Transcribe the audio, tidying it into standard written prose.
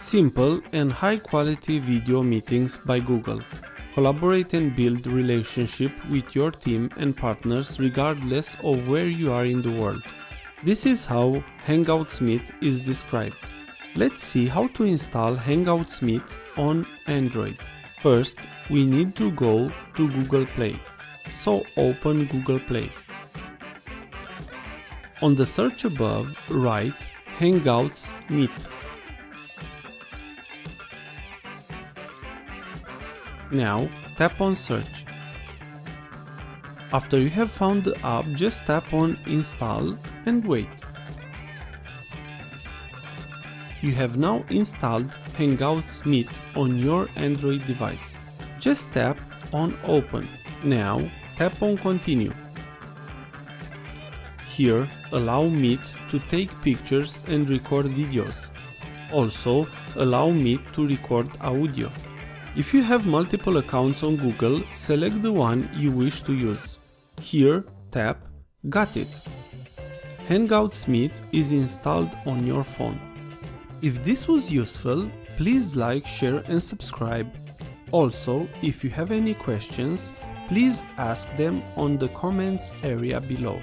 Simple and high-quality video meetings by Google. Collaborate and build relationship with your team and partners regardless of where you are in the world. This is how Hangouts Meet is described. Let's see how to install Hangouts Meet on Android. First, we need to go to Google Play. So open Google Play. On the search above, write Hangouts Meet. Now tap on search. After you have found the app, just tap on install and wait. You have now installed Hangouts Meet on your Android device. Just tap on open. Now tap on continue. Here, allow Meet to take pictures and record videos. Also, allow Meet to record audio. If you have multiple accounts on Google, select the one you wish to use. Here, tap Got it. Hangouts Meet is installed on your phone. If this was useful, please like, share and subscribe. Also, if you have any questions, please ask them on the comments area below.